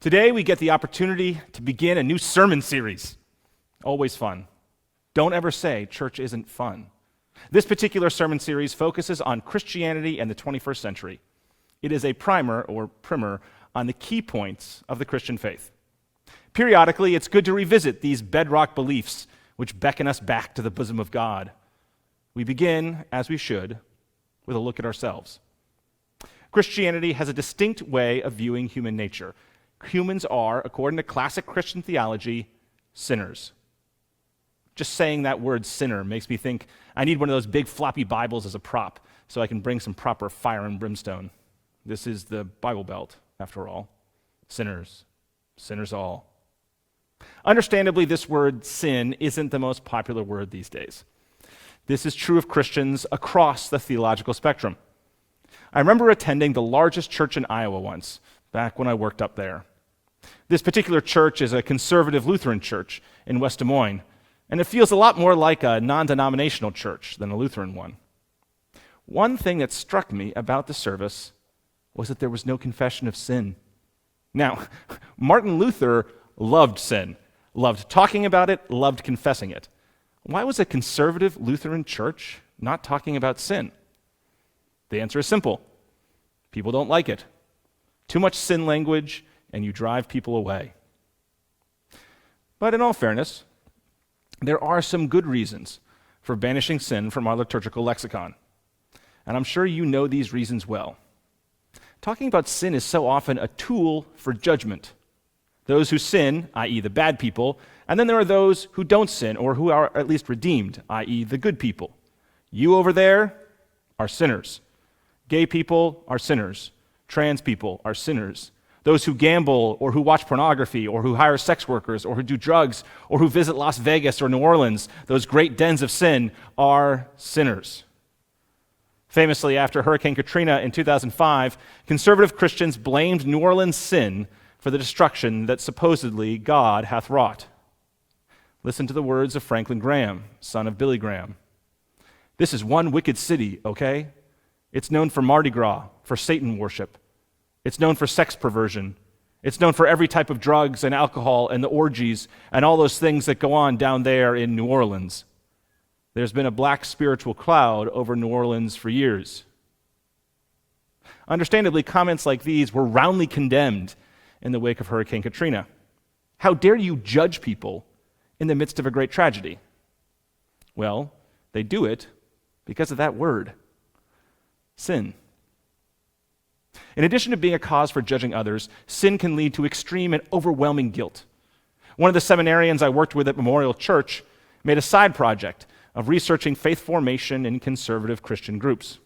Today we get the opportunity to begin a new sermon series. Always fun. Don't ever say church isn't fun. This particular sermon series focuses on Christianity and the 21st century. It is a primer on the key points of the Christian faith. Periodically, it's good to revisit these bedrock beliefs which beckon us back to the bosom of God. We begin, as we should, with a look at ourselves. Christianity has a distinct way of viewing human nature. Humans are, according to classic Christian theology, sinners. Just saying that word sinner makes me think I need one of those big floppy Bibles as a prop so I can bring some proper fire and brimstone. This is the Bible Belt, after all. Sinners. Sinners all. Understandably, this word sin isn't the most popular word these days. This is true of Christians across the theological spectrum. I remember attending the largest church in Iowa once, back when I worked up there. This particular church is a conservative Lutheran church in West Des Moines, and it feels a lot more like a non-denominational church than a Lutheran one. One thing that struck me about the service was that there was no confession of sin. Now, Martin Luther loved sin, loved talking about it, loved confessing it. Why was a conservative Lutheran church not talking about sin? The answer is simple. People don't like it. Too much sin language, and you drive people away. But in all fairness, there are some good reasons for banishing sin from our liturgical lexicon. And I'm sure you know these reasons well. Talking about sin is so often a tool for judgment. Those who sin, i.e. the bad people, and then there are those who don't sin, or who are at least redeemed, i.e. the good people. You over there are sinners. Gay people are sinners. Trans people are sinners. Those who gamble, or who watch pornography, or who hire sex workers, or who do drugs, or who visit Las Vegas or New Orleans, those great dens of sin, are sinners. Famously, after Hurricane Katrina in 2005, conservative Christians blamed New Orleans' sin for the destruction that supposedly God hath wrought. Listen to the words of Franklin Graham, son of Billy Graham. This is one wicked city, okay? It's known for Mardi Gras, for Satan worship. It's known for sex perversion. It's known for every type of drugs and alcohol and the orgies and all those things that go on down there in New Orleans. There's been a black spiritual cloud over New Orleans for years. Understandably, comments like these were roundly condemned in the wake of Hurricane Katrina. How dare you judge people in the midst of a great tragedy? Well, they do it because of that word, sin. In addition to being a cause for judging others, sin can lead to extreme and overwhelming guilt. One of the seminarians I worked with at Memorial Church made a side project of researching faith formation in conservative Christian groups.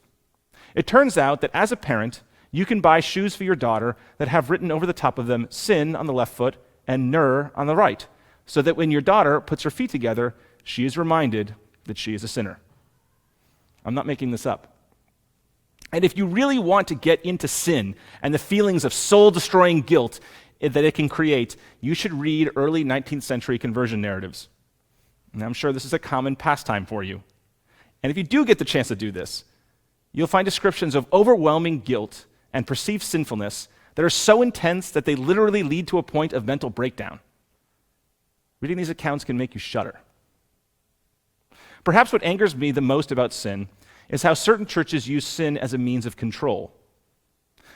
It turns out that as a parent, you can buy shoes for your daughter that have written over the top of them sin on the left foot and ner on the right, so that when your daughter puts her feet together, she is reminded that she is a sinner. I'm not making this up. And if you really want to get into sin and the feelings of soul-destroying guilt that it can create, you should read early 19th century conversion narratives. And I'm sure this is a common pastime for you. And if you do get the chance to do this, you'll find descriptions of overwhelming guilt and perceived sinfulness that are so intense that they literally lead to a point of mental breakdown. Reading these accounts can make you shudder. Perhaps what angers me the most about sin is how certain churches use sin as a means of control.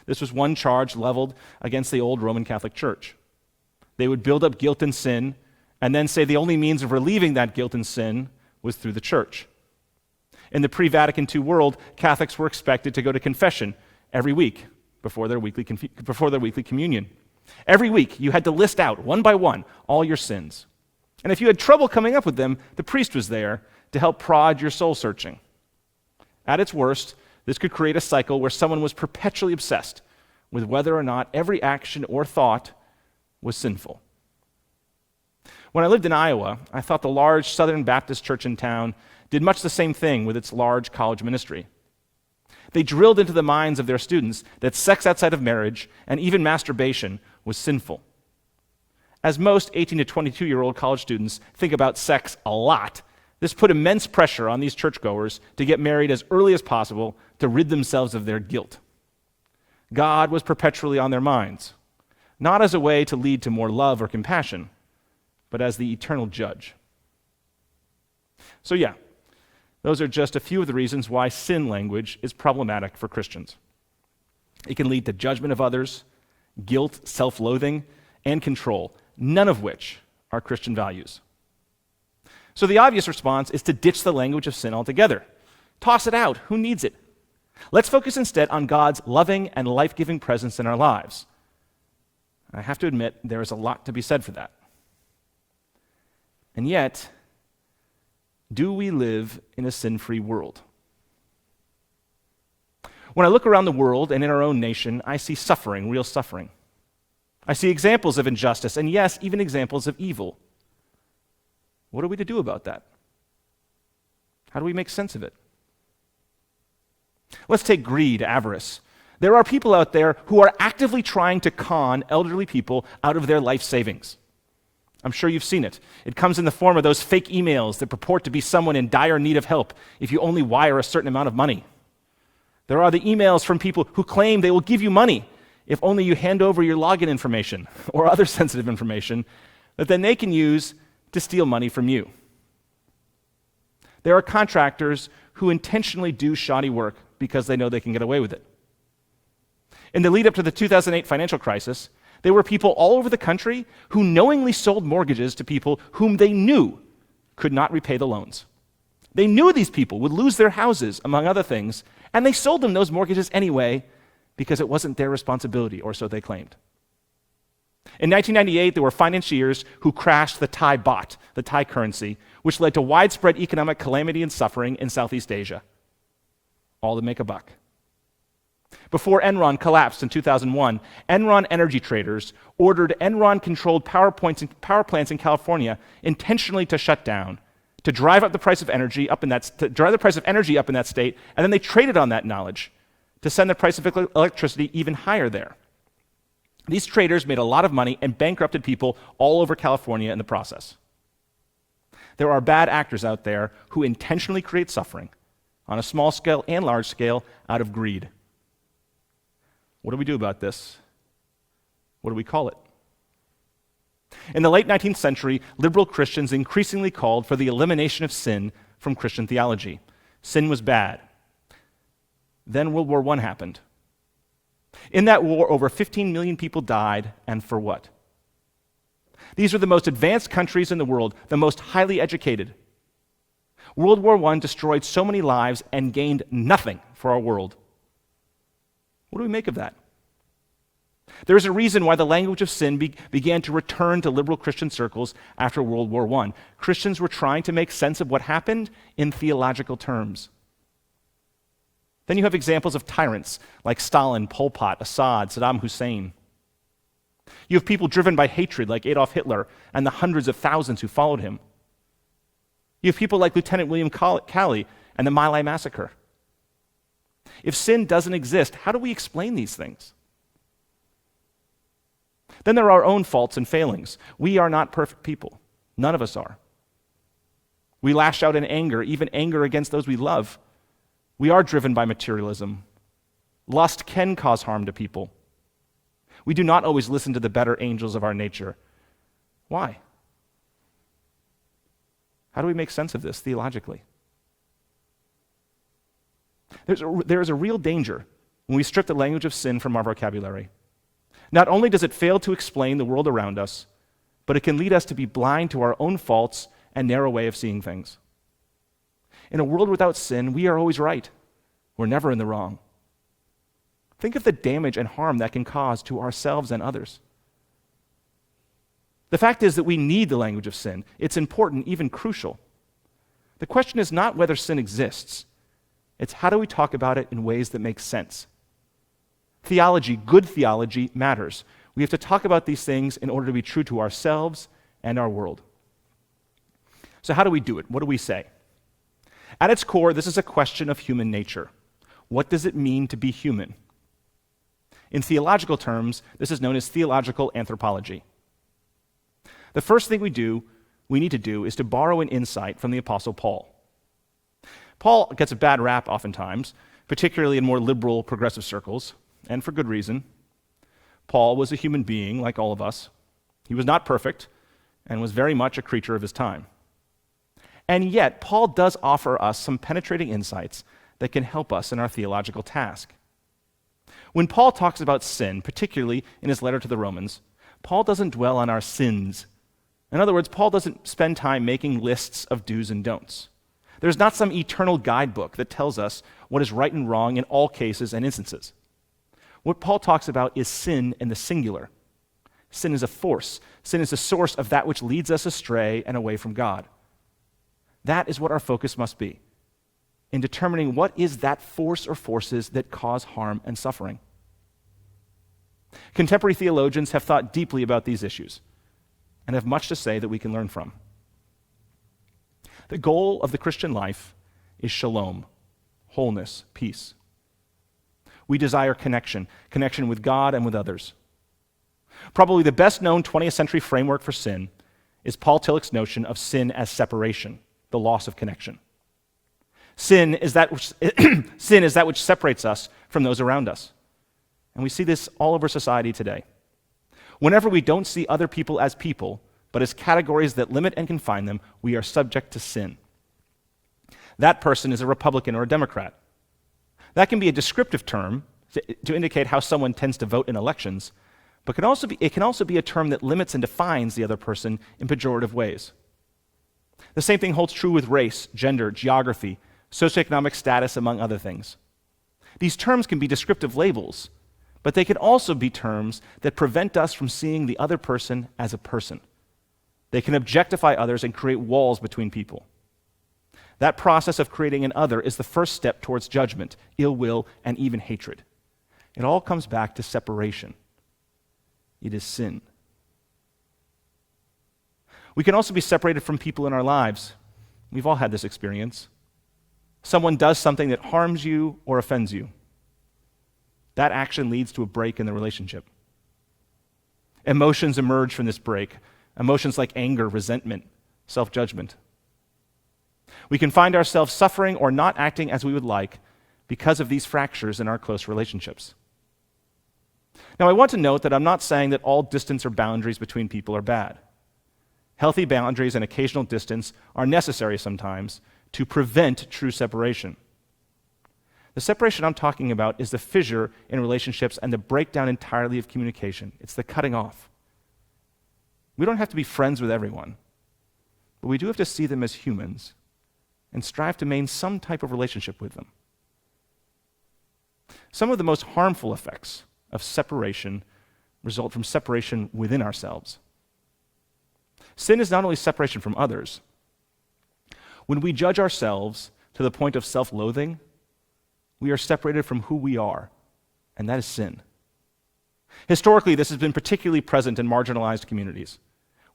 This was one charge leveled against the old Roman Catholic Church. They would build up guilt and sin, and then say the only means of relieving that guilt and sin was through the church. In the pre-Vatican II world, Catholics were expected to go to confession every week before their weekly communion. Every week, you had to list out, one by one, all your sins. And if you had trouble coming up with them, the priest was there to help prod your soul searching. At its worst, this could create a cycle where someone was perpetually obsessed with whether or not every action or thought was sinful. When I lived in Iowa, I thought the large Southern Baptist church in town did much the same thing with its large college ministry. They drilled into the minds of their students that sex outside of marriage and even masturbation was sinful. As most 18 to 22-year-old college students think about sex a lot, this put immense pressure on these churchgoers to get married as early as possible to rid themselves of their guilt. God was perpetually on their minds. not as a way to lead to more love or compassion, but as the eternal judge. So yeah, those are just a few of the reasons why sin language is problematic for Christians. It can lead to judgment of others, guilt, self-loathing, and control, none of which are Christian values. So the obvious response is to ditch the language of sin altogether. Toss it out. Who needs it? Let's focus instead on God's loving and life-giving presence in our lives. I have to admit, there is a lot to be said for that. And yet, do we live in a sin-free world? When I look around the world and in our own nation, I see suffering, real suffering. I see examples of injustice, and yes, even examples of evil. What are we to do about that? How do we make sense of it? Let's take greed, avarice. There are people out there who are actively trying to con elderly people out of their life savings. I'm sure you've seen it. It comes in the form of those fake emails that purport to be someone in dire need of help if you only wire a certain amount of money. There are the emails from people who claim they will give you money if only you hand over your login information or other sensitive information that then they can use to steal money from you. There are contractors who intentionally do shoddy work because they know they can get away with it. In the lead up to the 2008 financial crisis, there were people all over the country who knowingly sold mortgages to people whom they knew could not repay the loans. They knew these people would lose their houses, among other things, and they sold them those mortgages anyway because it wasn't their responsibility, or so they claimed. In 1998, there were financiers who crashed the Thai baht, the Thai currency, which led to widespread economic calamity and suffering in Southeast Asia, all to make a buck. Before Enron collapsed in 2001, Enron energy traders ordered Enron-controlled power plants in California intentionally to shut down, to drive up the price of energy up in that state, and then they traded on that knowledge to send the price of electricity even higher there. These traders made a lot of money and bankrupted people all over California in the process. There are bad actors out there who intentionally create suffering on a small scale and large scale out of greed. What do we do about this? What do we call it? In the late 19th century, liberal Christians increasingly called for the elimination of sin from Christian theology. Sin was bad. Then World War I happened. In that war, over 15 million people died, and for what? These were the most advanced countries in the world, the most highly educated. World War I destroyed so many lives and gained nothing for our world. What do we make of that? There is a reason why the language of sin began to return to liberal Christian circles after World War I. Christians were trying to make sense of what happened in theological terms. Then you have examples of tyrants like Stalin, Pol Pot, Assad, Saddam Hussein. You have people driven by hatred like Adolf Hitler and the hundreds of thousands who followed him. You have people like Lieutenant William Calley and the My Lai massacre. If sin doesn't exist, how do we explain these things? Then there are our own faults and failings. We are not perfect people. None of us are. We lash out in anger, even anger against those we love. We are driven by materialism. Lust can cause harm to people. We do not always listen to the better angels of our nature. Why? How do we make sense of this theologically? There is a real danger when we strip the language of sin from our vocabulary. Not only does it fail to explain the world around us, but it can lead us to be blind to our own faults and narrow way of seeing things. In a world without sin, we are always right. We're never in the wrong. Think of the damage and harm that can cause to ourselves and others. The fact is that we need the language of sin. It's important, even crucial. The question is not whether sin exists. It's how do we talk about it in ways that make sense. Theology, good theology, matters. We have to talk about these things in order to be true to ourselves and our world. So how do we do it? What do we say? At its core, this is a question of human nature. What does it mean to be human? In theological terms, this is known as theological anthropology. The first thing we need to do is to borrow an insight from the Apostle Paul. Paul gets a bad rap oftentimes, particularly in more liberal, progressive circles, and for good reason. Paul was a human being like all of us. He was not perfect and was very much a creature of his time. And yet, Paul does offer us some penetrating insights that can help us in our theological task. When Paul talks about sin, particularly in his letter to the Romans, Paul doesn't dwell on our sins. In other words, Paul doesn't spend time making lists of do's and don'ts. There's not some eternal guidebook that tells us what is right and wrong in all cases and instances. What Paul talks about is sin in the singular. Sin is a force. Sin is the source of that which leads us astray and away from God. That is what our focus must be, in determining what is that force or forces that cause harm and suffering. Contemporary theologians have thought deeply about these issues and have much to say that we can learn from. The goal of the Christian life is shalom, wholeness, peace. We desire connection with God and with others. Probably the best known 20th century framework for sin is Paul Tillich's notion of sin as separation, the loss of connection. Sin is that which separates us from those around us. And we see this all over society today. Whenever we don't see other people as people, but as categories that limit and confine them, we are subject to sin. That person is a Republican or a Democrat. That can be a descriptive term to indicate how someone tends to vote in elections, but it can also be a term that limits and defines the other person in pejorative ways. The same thing holds true with race, gender, geography, socioeconomic status, among other things. These terms can be descriptive labels, but they can also be terms that prevent us from seeing the other person as a person. They can objectify others and create walls between people. That process of creating an other is the first step towards judgment, ill will, and even hatred. It all comes back to separation. It is sin. We can also be separated from people in our lives. We've all had this experience. Someone does something that harms you or offends you. That action leads to a break in the relationship. Emotions emerge from this break. Emotions like anger, resentment, self-judgment. We can find ourselves suffering or not acting as we would like because of these fractures in our close relationships. Now, I want to note that I'm not saying that all distance or boundaries between people are bad. Healthy boundaries and occasional distance are necessary sometimes to prevent true separation. The separation I'm talking about is the fissure in relationships and the breakdown entirely of communication. It's the cutting off. We don't have to be friends with everyone, but we do have to see them as humans and strive to maintain some type of relationship with them. Some of the most harmful effects of separation result from separation within ourselves. Sin is not only separation from others. When we judge ourselves to the point of self-loathing, we are separated from who we are, and that is sin. Historically, this has been particularly present in marginalized communities.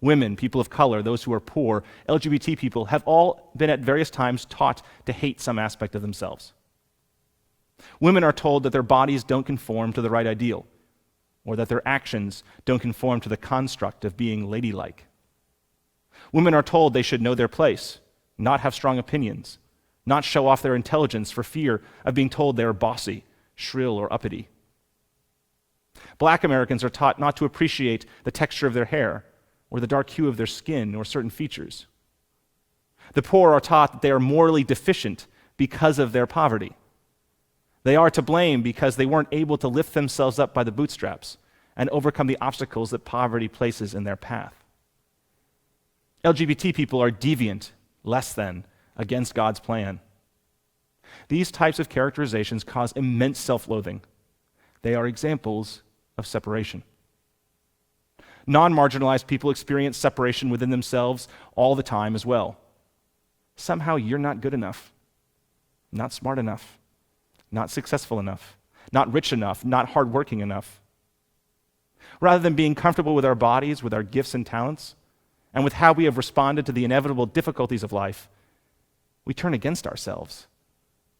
Women, people of color, those who are poor, LGBT people have all been at various times taught to hate some aspect of themselves. Women are told that their bodies don't conform to the right ideal, or that their actions don't conform to the construct of being ladylike. Women are told they should know their place, not have strong opinions, not show off their intelligence for fear of being told they are bossy, shrill, or uppity. Black Americans are taught not to appreciate the texture of their hair, or the dark hue of their skin, or certain features. The poor are taught that they are morally deficient because of their poverty. They are to blame because they weren't able to lift themselves up by the bootstraps and overcome the obstacles that poverty places in their path. LGBT people are deviant, less than, against God's plan. These types of characterizations cause immense self-loathing. They are examples of separation. Non-marginalized people experience separation within themselves all the time as well. Somehow you're not good enough, not smart enough, not successful enough, not rich enough, not hardworking enough. Rather than being comfortable with our bodies, with our gifts and talents, and with how we have responded to the inevitable difficulties of life, we turn against ourselves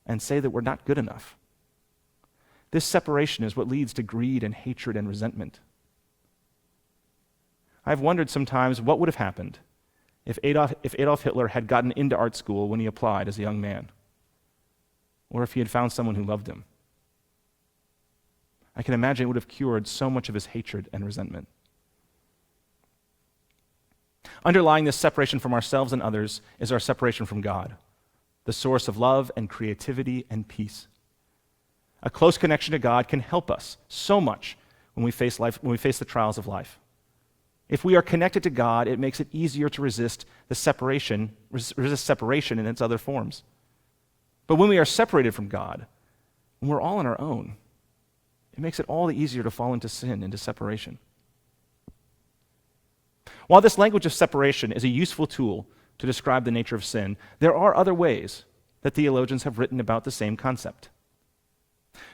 and say that we're not good enough. This separation is what leads to greed and hatred and resentment. I've wondered sometimes what would have happened if Adolf Hitler had gotten into art school when he applied as a young man, or if he had found someone who loved him. I can imagine it would have cured so much of his hatred and resentment. Underlying this separation from ourselves and others is our separation from God, the source of love and creativity and peace. A close connection to God can help us so much when we face the trials of life. If we are connected to God, it makes it easier to resist separation in its other forms. But when we are separated from God, when we're all on our own, it makes it all the easier to fall into sin, into separation. While this language of separation is a useful tool to describe the nature of sin, there are other ways that theologians have written about the same concept.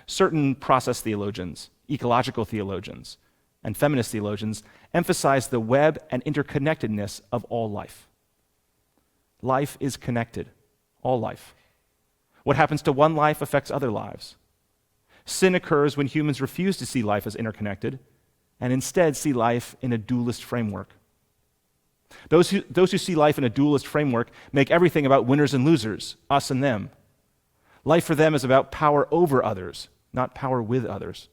Certain process theologians, ecological theologians, and feminist theologians emphasize the web and interconnectedness of all life. Life is connected, all life. What happens to one life affects other lives. Sin occurs when humans refuse to see life as interconnected and instead see life in a dualist framework. Those who see life in a dualist framework make everything about winners and losers, us and them. Life for them is about power over others, not power with others.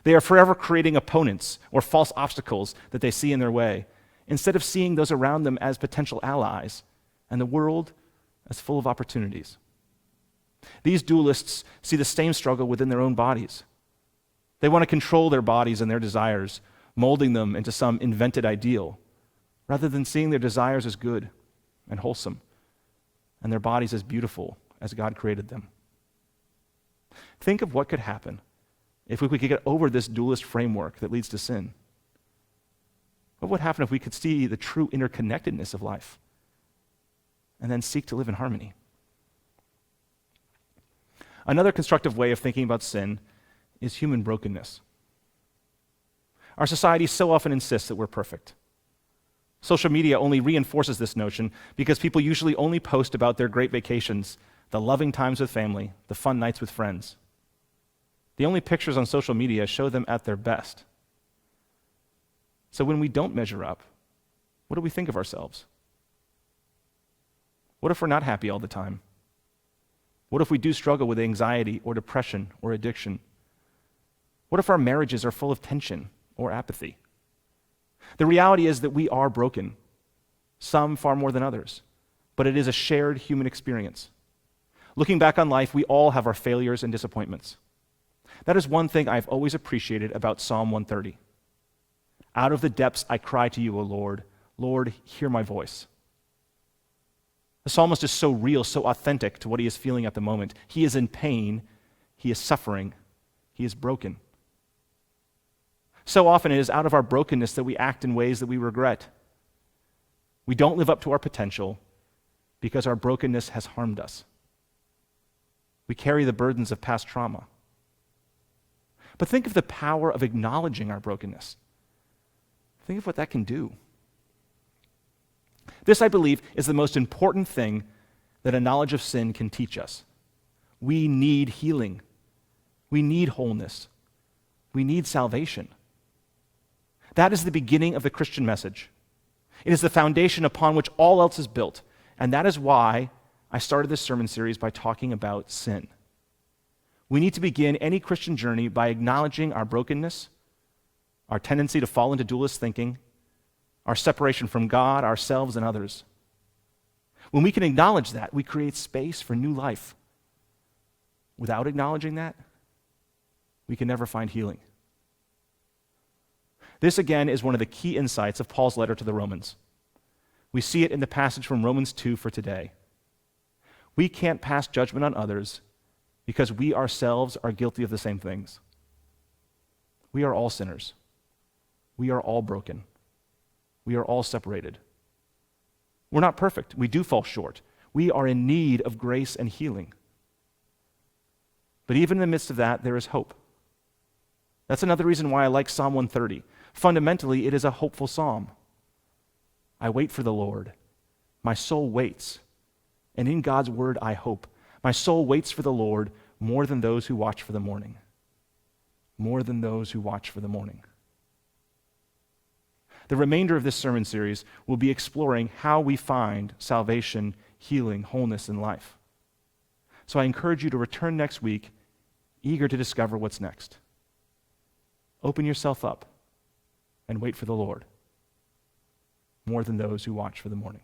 They are forever creating opponents or false obstacles that they see in their way, instead of seeing those around them as potential allies and the world as full of opportunities. These dualists see the same struggle within their own bodies. They want to control their bodies and their desires, molding them into some invented ideal, rather than seeing their desires as good and wholesome and their bodies as beautiful as God created them. Think of what could happen if we could get over this dualist framework that leads to sin. What would happen if we could see the true interconnectedness of life and then seek to live in harmony? Another constructive way of thinking about sin is human brokenness. Our society so often insists that we're perfect. Social media only reinforces this notion because people usually only post about their great vacations, the loving times with family, the fun nights with friends. The only pictures on social media show them at their best. So when we don't measure up, what do we think of ourselves? What if we're not happy all the time? What if we do struggle with anxiety or depression or addiction? What if our marriages are full of tension or apathy? The reality is that we are broken, some far more than others, but it is a shared human experience. Looking back on life, we all have our failures and disappointments. That is one thing I've always appreciated about Psalm 130. Out of the depths I cry to you, O Lord. Lord, hear my voice. The psalmist is so real, so authentic to what he is feeling at the moment. He is in pain, he is suffering, he is broken. So often it is out of our brokenness that we act in ways that we regret. We don't live up to our potential because our brokenness has harmed us. We carry the burdens of past trauma. But think of the power of acknowledging our brokenness. Think of what that can do. This, I believe, is the most important thing that a knowledge of sin can teach us. We need healing. We need wholeness. We need salvation. That is the beginning of the Christian message. It is the foundation upon which all else is built, and that is why I started this sermon series by talking about sin. We need to begin any Christian journey by acknowledging our brokenness, our tendency to fall into dualist thinking, our separation from God, ourselves, and others. When we can acknowledge that, we create space for new life. Without acknowledging that, we can never find healing. This, again, is one of the key insights of Paul's letter to the Romans. We see it in the passage from Romans 2 for today. We can't pass judgment on others because we ourselves are guilty of the same things. We are all sinners. We are all broken. We are all separated. We're not perfect. We do fall short. We are in need of grace and healing. But even in the midst of that, there is hope. That's another reason why I like Psalm 130. Fundamentally, it is a hopeful psalm. I wait for the Lord. My soul waits. And in God's word, I hope. My soul waits for the Lord more than those who watch for the morning. More than those who watch for the morning. The remainder of this sermon series will be exploring how we find salvation, healing, wholeness in life. So I encourage you to return next week, eager to discover what's next. Open yourself up and wait for the Lord more than those who watch for the morning.